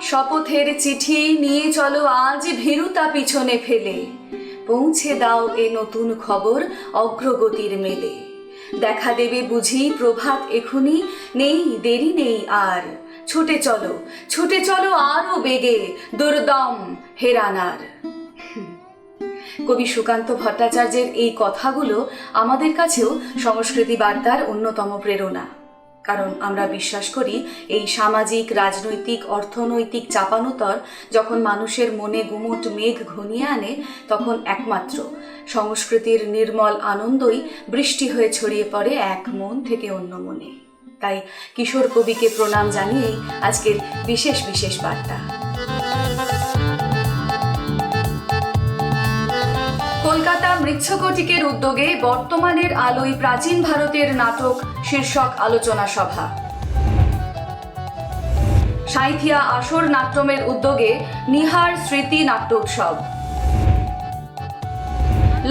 শপথের চিঠি নিয়ে চলো আজ ভীরুতা পিছনে ফেলে, পৌঁছে দাও এ নতুন খবর অগ্রগতির মেলে। দেখা দেবে বুঝি প্রভাত এখুনি, নেই দেরি নেই আর, ছুটে চলো আরো বেগে দুর্দম হেরানার। কবি সুকান্ত ভট্টাচার্যের এই কথাগুলো আমাদের কাছেও সংস্কৃতি বার্তার অন্যতম প্রেরণা। কারণ আমরা বিশ্বাস করি এই সামাজিক, রাজনৈতিক, অর্থনৈতিক চাপানোতর যখন মানুষের মনে গুমোট মেঘ ঘনিয়ে আনে, তখন একমাত্র সংস্কৃতির নির্মল আনন্দই বৃষ্টি হয়ে ছড়িয়ে পড়ে এক মন থেকে অন্য মনে। তাই কিশোর কবিকে প্রণাম জানিয়েই আজকের বিশেষ বার্তা। কলকাতা মৃচ্ছকটিকের উদ্যোগে বর্তমানের আলোয় প্রাচীন ভারতের নাটক শীর্ষক আলোচনা সভা। সাঁইথিয়া আসর নাট্যমের উদ্যোগে নিহার স্মৃতি নাট্য উৎসব।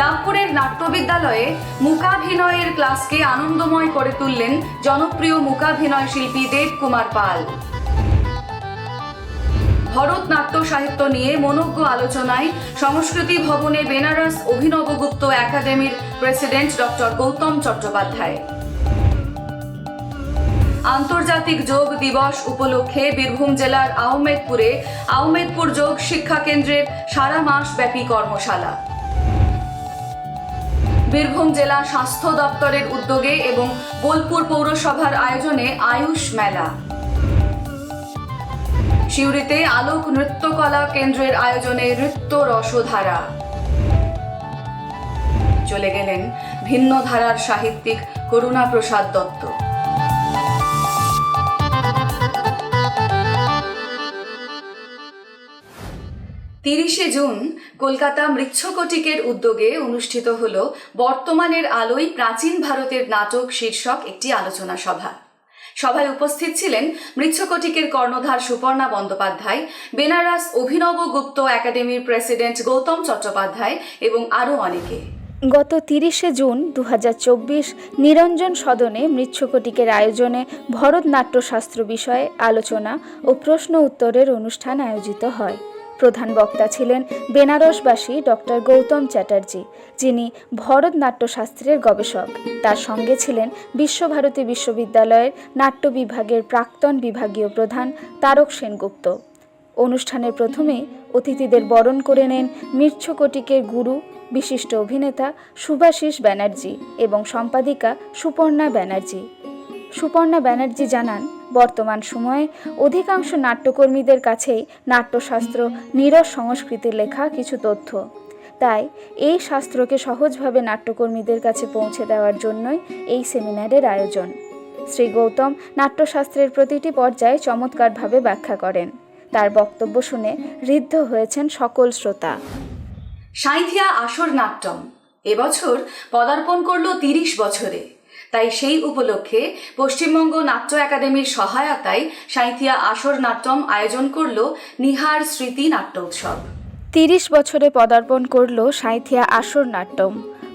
লাভপুরের নাট্যবিদ্যালয়ে মূকাভিনয়ের ক্লাসকে আনন্দময় করে তুললেন জনপ্রিয় মূকাভিনয় শিল্পী দেব কুমার পাল। ভরতনাট্য সাহিত্য নিয়ে মনোজ্ঞ আলোচনায় সংস্কৃতি ভবনে বেনারস অভিনবগুপ্ত একাডেমির প্রেসিডেন্ট ডক্টর গৌতম চট্টোপাধ্যায়। আন্তর্জাতিক যোগ দিবস উপলক্ষে বীরভূম জেলার আহমেদপুর যোগ শিক্ষা কেন্দ্রের সারা মাস ব্যাপী কর্মশালা। বীরভূম জেলা স্বাস্থ্য দপ্তরের উদ্যোগে এবং বোলপুর পৌরসভার আয়োজনে আয়ুষ মেলা। সিউড়িতে আলোক নৃত্যকলা কেন্দ্রের আয়োজনে নৃত্য রসধারা। চলে গেলেন ভিন্ন ধারার সাহিত্যিক করুণা প্রসাদ দত্ত। 30শে জুন কলকাতা মৃচ্ছকটিকের উদ্যোগে অনুষ্ঠিত হল বর্তমানের আলোয় প্রাচীন ভারতের নাটক শীর্ষক একটি আলোচনা সভা। সভায় উপস্থিত ছিলেন মৃচ্ছকটিকের কর্ণধার সুপর্ণা বন্দ্যোপাধ্যায়, বেনারস অভিনবগুপ্ত একাডেমির প্রেসিডেন্ট গৌতম চট্টোপাধ্যায় এবং আরও অনেকে। গত 30শে জুন 2024 নিরঞ্জন সদনে মৃচ্ছকটিকের আয়োজনে ভরতনাট্যশাস্ত্র বিষয়ে আলোচনা ও প্রশ্ন উত্তরের অনুষ্ঠান আয়োজিত হয়। প্রধান বক্তা ছিলেন বেনারসবাসী ডক্টর গৌতম চ্যাটার্জি, যিনি ভরতনাট্যশাস্ত্রের গবেষক। তার সঙ্গে ছিলেন বিশ্বভারতী বিশ্ববিদ্যালয়ের নাট্য বিভাগের প্রাক্তন বিভাগীয় প্রধান তারক সেনগুপ্ত। অনুষ্ঠানের প্রথমেই অতিথিদের বরণ করে নেন মৃচ্ছকটিকের গুরু, বিশিষ্ট অভিনেতা শুভাশিস ব্যানার্জি এবং সম্পাদিকা সুপর্ণা ব্যানার্জি। সুপর্ণা ব্যানার্জি জানান, বর্তমান সময়ে অধিকাংশ নাট্যকর্মীদের কাছেই নাট্যশাস্ত্র নীরস সংস্কৃতির লেখা কিছু তথ্য। তাই এই শাস্ত্রকে সহজভাবে নাট্যকর্মীদের কাছে পৌঁছে দেওয়ার জন্যই এই সেমিনারের আয়োজন। শ্রী গৌতম নাট্যশাস্ত্রের প্রতিটি পর্যায়ে চমৎকারভাবে ব্যাখ্যা করেন। তার বক্তব্য শুনে ঋদ্ধ হয়েছেন সকল শ্রোতা। সাঁইথিয়া আসর নাট্যম এবছর পদার্পণ করল 30 বছরে। তাই সেই উপলক্ষে পশ্চিমবঙ্গ নাট্য একাডেমির সহায়তায় সাঁইথিয়া আসর নাট্যম আয়োজন করল নিহার স্মৃতি নাট্য উৎসব। 30 বছরে পদার্পণ করল সাঁইথিয়া আসর নাট্যম।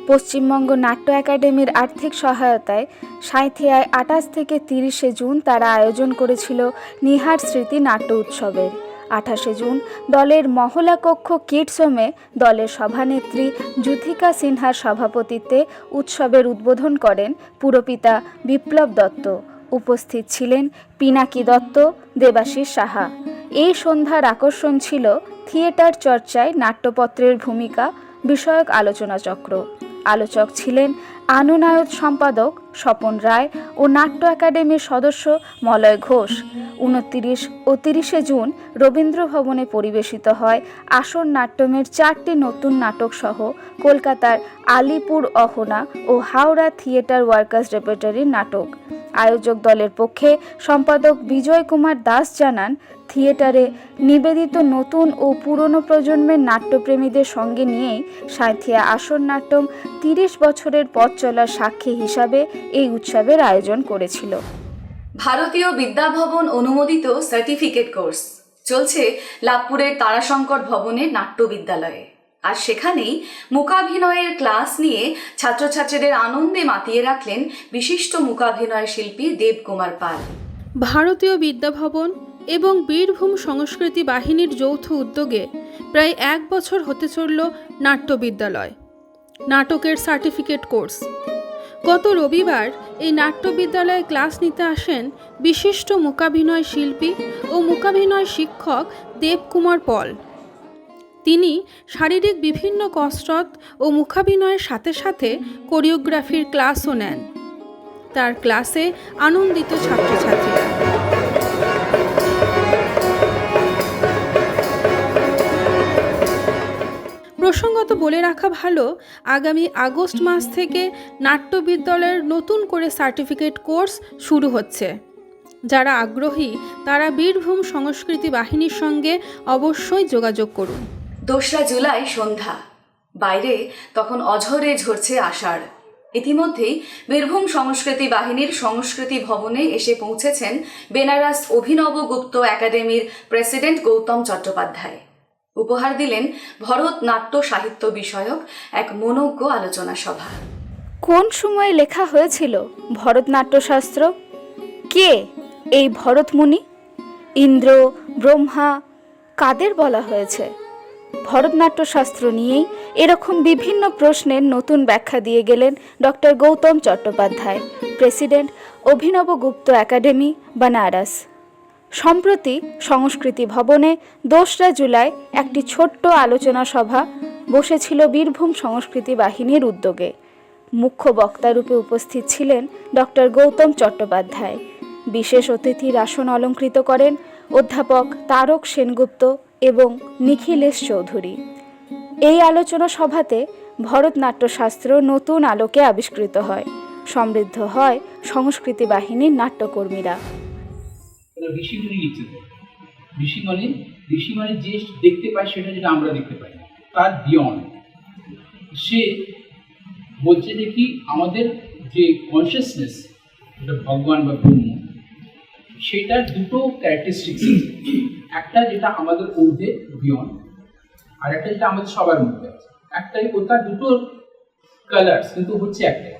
পশ্চিমবঙ্গ নাট্য একাডেমির আর্থিক সহায়তায় সাঁইথিয়ায় 28 থেকে 30শে জুন তারা আয়োজন করেছিল নিহার স্মৃতি নাট্য উৎসবের। 28শে জুন দলের মহলা কক্ষ কিডস হোমে দলের সভানেত্রী যুথিকা সিনহার সভাপতিত্বে উৎসবের উদ্বোধন করেন পুরপিতা বিপ্লব দত্ত। উপস্থিত ছিলেন পিনাকি দত্ত, দেবাশিস সাহা। এই সন্ধ্যার আকর্ষণ ছিল থিয়েটার চর্চায় নাট্যপত্রের ভূমিকা বিষয়ক আলোচনা চক্র। আলোচক ছিলেন আনুনায়ক সম্পাদক স্বপন রায় ও নাট্য একাডেমির সদস্য মলয় ঘোষ। 29 ও 30 জুন রবীন্দ্র ভবনে পরিবেশিত হয় আসর নাট্যমের 4টি নতুন নাটক সহ কলকাতার আলিপুর অহনা ও হাওড়া থিয়েটার ওয়ার্কার্স রেপার্টরির নাটক। আয়োজক দলের পক্ষে সম্পাদক বিজয় কুমার দাস জানান, থিয়েটারে নিবেদিত নতুন ও পুরনো প্রজন্মের নাট্যপ্রেমীদের সঙ্গে নিয়েই সাঁথিয়া আসর নাট্যম 30 বছরের পথ চলার সাক্ষী হিসাবে এই উৎসবের আয়োজন করেছিল। ভারতীয় বিদ্যাভবন অনুমোদিত সার্টিফিকেট কোর্স চলছে লাভপুরের তারাশঙ্কর ভবনের নাট্য বিদ্যালয়ে। আর সেখানেই মূকাভিনয়ের ক্লাস নিয়ে ছাত্রছাত্রীদের আনন্দে মাতিয়ে রাখলেন বিশিষ্ট মূকাভিনয় শিল্পী দেবকুমার পাল। ভারতীয় বিদ্যাভবন এবং বীরভূম সংস্কৃতি বাহিনীর যৌথ উদ্যোগে প্রায় 1 বছর হতে চলল নাট্য বিদ্যালয় নাটকের সার্টিফিকেট কোর্স। গত রবিবার এই নাট্য বিদ্যালয়ে ক্লাস নিতে আসেন বিশিষ্ট মূকাভিনয় শিল্পী ও মূকাভিনয় শিক্ষক দেবকুমার পল। তিনি শারীরিক বিভিন্ন কসরত ও মূকাভিনয়ের সাথে সাথে কোরিওগ্রাফির ক্লাসও নেন। তার ক্লাসে আনন্দিত ছাত্রছাত্রীরা। প্রসঙ্গত বলে রাখা ভালো, আগামী আগস্ট মাস থেকে নাট্য বিদ্যালয়ের নতুন করে সার্টিফিকেট কোর্স শুরু হচ্ছে। যারা আগ্রহী তারা বীরভূম সংস্কৃতি বাহিনীর সঙ্গে অবশ্যই যোগাযোগ করুন। 2 জুলাই সন্ধ্যা, বাইরে তখন অঝরে ঝরছে আষাঢ়। ইতিমধ্যেই বীরভূম সংস্কৃতি বাহিনীর সংস্কৃতি ভবনে এসে পৌঁছেছেন বেনারস অভিনব গুপ্ত একাডেমির প্রেসিডেন্ট গৌতম চট্টোপাধ্যায়। উপহার দিলেন ভরতনাট্য সাহিত্য বিষয়ক এক মনোজ্ঞ আলোচনা সভা। কোন সময়ে লেখা হয়েছিল ভরতনাট্যশাস্ত্র? কে এই ভরতমুনি? ইন্দ্র, ব্রহ্মা, কাদের বলা হয়েছে? ভরতনাট্যশাস্ত্র নিয়েই এরকম বিভিন্ন প্রশ্নের নতুন ব্যাখ্যা দিয়ে গেলেন ডক্টর গৌতম চট্টোপাধ্যায়, প্রেসিডেন্ট অভিনব গুপ্ত একাডেমি, বেনারস। সম্প্রতি সংস্কৃতি ভবনে 2 জুলাই একটি ছোট্ট আলোচনা সভা বসেছিল বীরভূম সংস্কৃতি বাহিনীর উদ্যোগে। মুখ্য বক্তারূপে উপস্থিত ছিলেন ডক্টর গৌতম চট্টোপাধ্যায়। বিশেষ অতিথির আসন অলঙ্কৃত করেন অধ্যাপক তারক সেনগুপ্ত এবং নিখিলেশ চৌধুরী। এই আলোচনা সভাতে ভরতনাট্যশাস্ত্র নতুন আলোকে আবিষ্কৃত হয়, সমৃদ্ধ হয় সংস্কৃতি বাহিনীর নাট্যকর্মীরা। ঋষিগুলি লিখতে থাকে। ঋষি মানে যে দেখতে পায় সেটা যেটা আমরা দেখতে পাই না, তার বিয়ন্ড। সে বলছে যে কি আমাদের যে কনসিয়াসনেস, যেটা ভগবান বা ব্রহ্ম, সেটার দুটো ক্যারেক্টারিস্টিক্স আছে। একটা যেটা আমাদের ঊর্ধ্বে বিয়ন্ড, আর একটা যেটা আমাদের সবার মধ্যে আছে। একটাই, তার দুটো কালার্স কিন্তু হচ্ছে একটাই।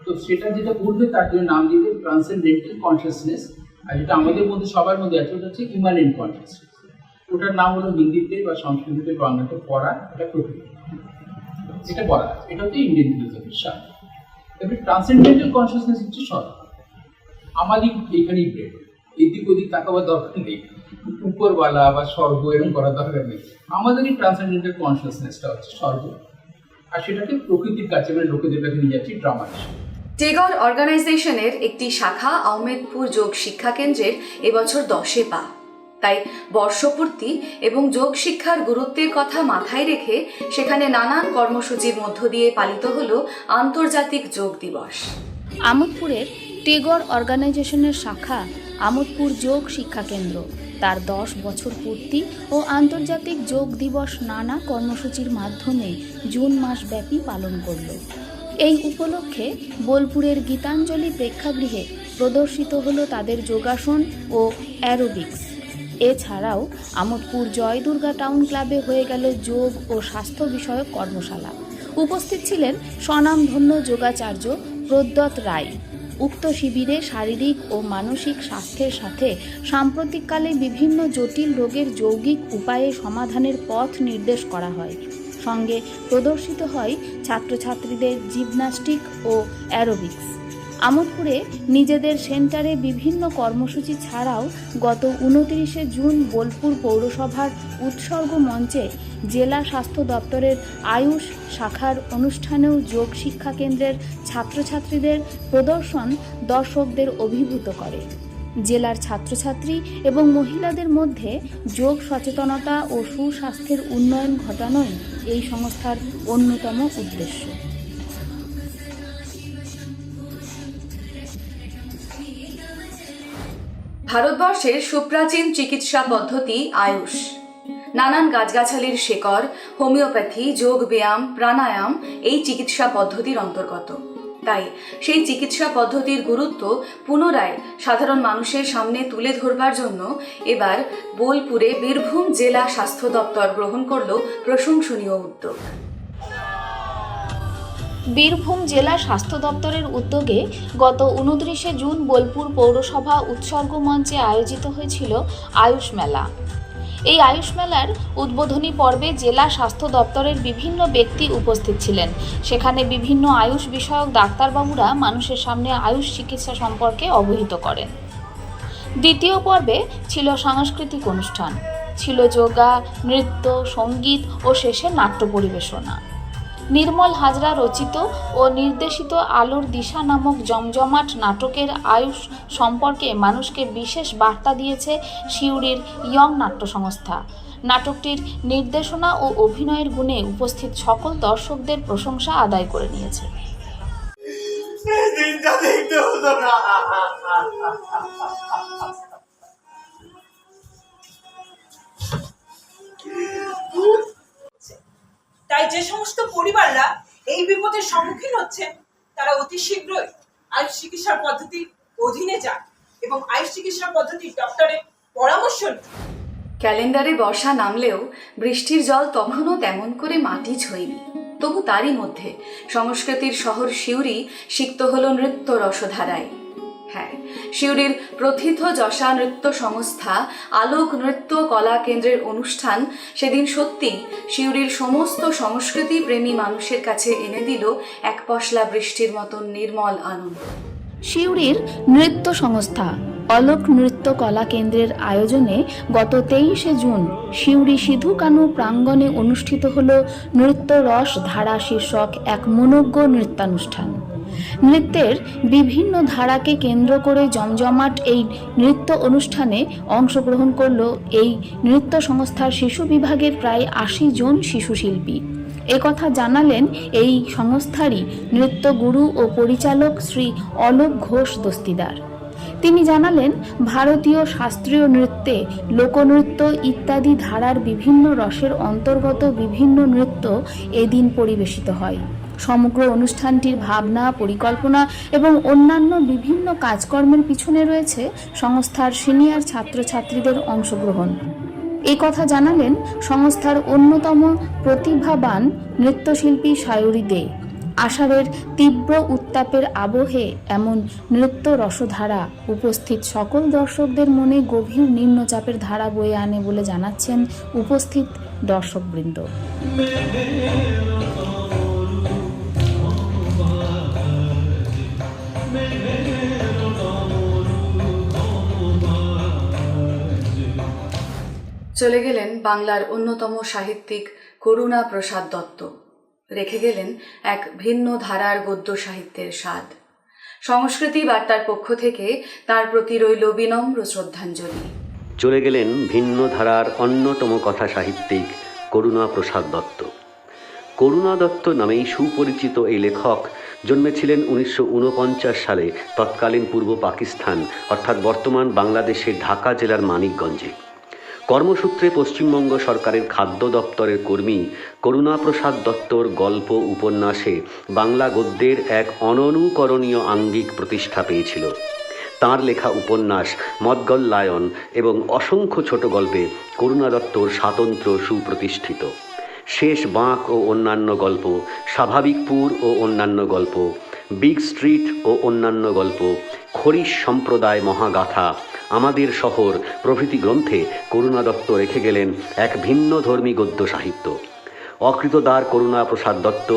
তো সেটা যেটা ঊর্ধ্বে তার জন্য নাম দিতে ট্রান্সেন্ডেন্টাল কনসিয়াসনেস, আর যেটা আমাদের মধ্যে সবার মধ্যে আছে ওটা হচ্ছে ইমানেন্ট কনসিয়াসনেস। ওটার নাম হলো হিন্দিতে বা সংস্কৃতিতে বাংলাতে পড়া, এটা প্রকৃতি, এটা বলা আছে। এটা হচ্ছে ইন্ডিয়ান ফিলোসফির সাথে। এবার ট্রান্সেন্ডেন্টাল কনসিয়াসনেস হচ্ছে সব আমাদের এইখানেই ব্রেড, এদিক ওদিক তাকাবার দরকার নেই, উপরওয়ালা বা স্বর্গ এরকম করার দরকার নেই। আমাদের এই ট্রান্সেন্ডেন্টাল কনসিয়াসনেসটা হচ্ছে স্বর্গ, আর সেটাকে প্রকৃতির কাছে মানে লোকেদের কাছে নিয়ে যাচ্ছি ড্রামা হিসেবে। টেগর অর্গানাইজেশনের একটি শাখা আহমেদপুর যোগ শিক্ষা কেন্দ্রের এবছর 10 পা। তাই বর্ষপূর্তি এবং যোগ শিক্ষার গুরুত্বের কথা মাথায় রেখে সেখানে নানান কর্মসূচির মধ্য দিয়ে পালিত হলো আন্তর্জাতিক যোগ দিবস। আমোদপুরের টেগর অর্গানাইজেশনের শাখা আমোদপুর যোগ শিক্ষা কেন্দ্র তার 10 বছর পূর্তি ও আন্তর্জাতিক যোগ দিবস নানা কর্মসূচির মাধ্যমে জুন মাস ব্যাপী পালন করল। এই উপলক্ষে বোলপুরের গীতাঞ্জলি প্রেক্ষাগৃহে প্রদর্শিত হলো তাদের যোগাসন ও অ্যারোবিক্স। এছাড়াও আমোদপুর জয় দুর্গা টাউন ক্লাবে হয়ে গেল যোগ ও স্বাস্থ্য বিষয়ক কর্মশালা। উপস্থিত ছিলেন স্বনামধন্য যোগাচার্য প্রদ্যোৎ রায়। উক্ত শিবিরে শারীরিক ও মানসিক স্বাস্থ্যের সাথে সাম্প্রতিককালে বিভিন্ন জটিল রোগের যৌগিক উপায়ে সমাধানের পথ নির্দেশ করা হয়। সঙ্গে প্রদর্শিত হয় ছাত্রছাত্রীদের জিমন্যাস্টিক ও অ্যারোবিক্স। আমোদপুরে নিজেদের সেন্টারে বিভিন্ন কর্মসূচি ছাড়াও গত 29শে জুন বোলপুর পৌরসভার উৎসর্গ মঞ্চে জেলা স্বাস্থ্য দপ্তরের আয়ুষ শাখার অনুষ্ঠানেও যোগ শিক্ষা কেন্দ্রের ছাত্রছাত্রীদের প্রদর্শন দর্শকদের অভিভূত করে। জেলার ছাত্রছাত্রী এবং মহিলাদের মধ্যে যোগ সচেতনতা ও সুস্বাস্থ্যের উন্নয়ন ঘটানোই এই সংস্থার অন্যতম উদ্দেশ্য। ভারতবর্ষের সুপ্রাচীন চিকিৎসা পদ্ধতি আয়ুষ। নানান গাছগাছালির শেকড়, হোমিওপ্যাথি, যোগ ব্যায়াম, প্রাণায়াম এই চিকিৎসা পদ্ধতির অন্তর্গত। তাই সেই চিকিৎসা পদ্ধতির গুরুত্ব পুনরায় সাধারণ মানুষের সামনে তুলে ধরবার জন্য এবার বোলপুরে বীরভূম জেলা স্বাস্থ্য দপ্তর গ্রহণ করল প্রশংসনীয় উদ্যোগ। বীরভূম জেলা স্বাস্থ্য দপ্তরের উদ্যোগে গত 29শে জুন বোলপুর পৌরসভা উৎসর্গ মঞ্চে আয়োজিত হয়েছিল আয়ুষ মেলা। এই আয়ুষ মেলার উদ্বোধনী পর্বে জেলা স্বাস্থ্য দপ্তরের বিভিন্ন ব্যক্তি উপস্থিত ছিলেন। সেখানে বিভিন্ন আয়ুষ বিষয়ক ডাক্তারবাবুরা মানুষের সামনে আয়ুষ চিকিৎসা সম্পর্কে অবহিত করেন। দ্বিতীয় পর্বে ছিল সাংস্কৃতিক অনুষ্ঠান, ছিল যোগা, নৃত্য, সঙ্গীত ও শেষে নাট্য পরিবেশনা। নির্মল হাজরা রচিত ও নির্দেশিত আলোর দিশা নামক জমজমাট নাটকের আয়ুষ সম্পর্কে মানুষকে বিশেষ বার্তা দিয়েছে সিউড়ির ইয়ং নাট্য সংস্থা। নাটকটির নির্দেশনা ও অভিনয়ের গুণে উপস্থিত সকল দর্শকদের প্রশংসা আদায় করে নিয়েছে। তাই যে সমস্ত পরিবাররা এই বিপদের সম্মুখীন হচ্ছে তারা অতি শীঘ্রই আয়ুষ চিকিৎসার পদ্ধতির অধীনে যান এবং আয়ুষ চিকিৎসা পদ্ধতির ডক্টরের পরামর্শ নিন। ক্যালেন্ডারে বর্ষা নামলেও বৃষ্টির জল তখনও তেমন করে মাটি ছোঁয়নি। তবু তারই মধ্যে সংস্কৃতির শহর সিউড়ি সিক্ত হল নৃত্য রসধারায়। হ্যাঁ, সিউড়ির প্রথিত যশা নৃত্য সংস্থা আলোক নৃত্য কলা কেন্দ্রের অনুষ্ঠান সেদিন সত্যি সিউড়ির সমস্ত সংস্কৃতি প্রেমী মানুষের কাছে এনে দিল এক পশলা বৃষ্টির মতন নির্মল আনন্দ। সিউড়ির নৃত্য সংস্থা অলোক নৃত্য কলা কেন্দ্রের আয়োজনে গত 23শে জুন সিউড়ি সিধু কানু প্রাঙ্গণে অনুষ্ঠিত হল নৃত্য রস ধারা শীর্ষক এক মনোজ্ঞ নৃত্যানুষ্ঠান। নৃত্যের বিভিন্ন ধারাকে কেন্দ্র করে জমজমাট এই নৃত্য অনুষ্ঠানে অংশগ্রহণ করল এই নৃত্য সংস্থার শিশু বিভাগের প্রায় 80 জন শিশু শিল্পী। একথা জানালেন এই সংস্থারই নৃত্যগুরু ও পরিচালক শ্রী অলোক ঘোষ দস্তিদার। তিনি জানালেন, ভারতীয় শাস্ত্রীয় নৃত্যে লোকনৃত্য ইত্যাদি ধারার বিভিন্ন রসের অন্তর্গত বিভিন্ন নৃত্য এদিন পরিবেশিত হয়। সমগ্র অনুষ্ঠানটির ভাবনা, পরিকল্পনা এবং অন্যান্য বিভিন্ন কাজকর্মের পিছনে রয়েছে সংস্থার সিনিয়র ছাত্রছাত্রীদের অংশগ্রহণ। এই কথা জানালেন সংস্থার অন্যতম প্রতিভাবান নৃত্যশিল্পী সায়রী দে। আষাঢ়ের তীব্র উত্তাপের আবহে এমন নৃত্য রসধারা উপস্থিত সকল দর্শকদের মনে গভীর নিম্নচাপের ধারা বয়ে আনে বলে জানাচ্ছেন উপস্থিত দর্শকবৃন্দ। চলে গেলেন বাংলার অন্যতম সাহিত্যিক করুণা প্রসাদ দত্ত। রেখে গেলেন এক ভিন্ন ধারার গদ্য সাহিত্যের স্বাদ। সংস্কৃতি বার্তার পক্ষ থেকে তার প্রতি রইল বিনম্র শ্রদ্ধাঞ্জলি। চলে গেলেন ভিন্ন ধারার অন্যতম কথা সাহিত্যিক করুণা প্রসাদ দত্ত। করুণা দত্ত নামেই সুপরিচিত এই লেখক জন্মেছিলেন 1949 সালে তৎকালীন পূর্ব পাকিস্তান অর্থাৎ বর্তমান বাংলাদেশের ঢাকা জেলার মানিকগঞ্জে। কর্মসূত্রে পশ্চিমবঙ্গ সরকারের খাদ্য দপ্তরের কর্মী করুণা প্রসাদ দত্তর গল্প উপন্যাসে বাংলা গদ্যের এক অননুকরণীয় আঙ্গিক প্রতিষ্ঠা পেয়েছিল। তাঁর লেখা উপন্যাস মদগল্লায়ন এবং অসংখ্য ছোট গল্পে করুণা দত্তর স্বাতন্ত্র্য সুপ্রতিষ্ঠিত। শেষ বাঁক ও অন্যান্য গল্প, স্বাভাবিকপুর ও অন্যান্য গল্প, বিগ স্ট্রিট ও অন্যান্য গল্প, খরিশ সম্প্রদায় মহাগাথা, আমাদের শহর প্রভৃতি গ্রন্থে করুণা দত্ত রেখে গেলেন এক ভিন্ন ধর্মী গদ্য সাহিত্য। অকৃতদার করুণা প্রসাদ দত্ত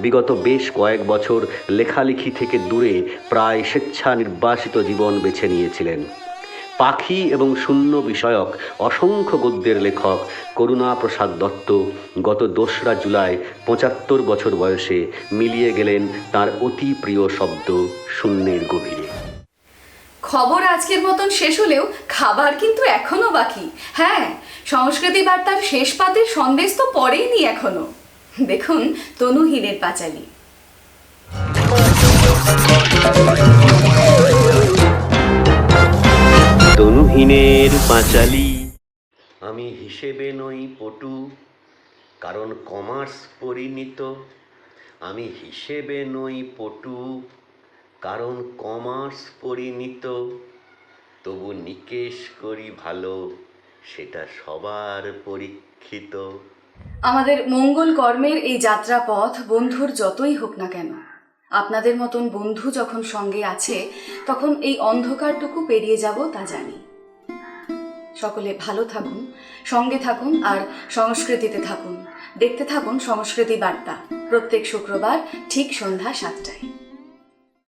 বিগত বেশ কয়েক বছর লেখালেখি থেকে দূরে প্রায় স্বেচ্ছা নির্বাসিত জীবন বেছে নিয়েছিলেন। পাখি এবং শূন্য বিষয়ক অসংখ্য গদ্যের লেখক করুণা প্রসাদ দত্ত গত 2রা জুলাই 75 বছর বয়সে মিলিয়ে গেলেন তার অতি প্রিয় শব্দ শূন্যের গভীরে। খবর আজকের মতন শেষ হলেও খাবার কিন্তু এখনো বাকি। হ্যাঁ, সংস্কৃতি বার্তার শেষ পাতের সন্দেশ তো পড়েইনি এখনো। দেখুন তনুহীনের পাঁচালী। তনুহীনের পাঁচালী। আমি হিসেবে নই পটু, কারণ কমার্স পরিণীত। আমি হিসেবে নই পটু, কারণ কমার্স পরিণীত। তবু নিকেশ করি ভালো, সেটা সবার পরীক্ষিত। আমাদের মঙ্গল কর্মের এই যাত্রাপথ বন্ধুর যতই হোক না কেন, আপনাদের মতন বন্ধু যখন সঙ্গে আছে তখন এই অন্ধকারটুকু পেরিয়ে যাব তা জানি। সকলে ভালো থাকুন, সঙ্গে থাকুন আর সংস্কৃতিতে থাকুন। দেখতে থাকুন সংস্কৃতি বার্তা প্রত্যেক শুক্রবার ঠিক সন্ধ্যা 7টায়।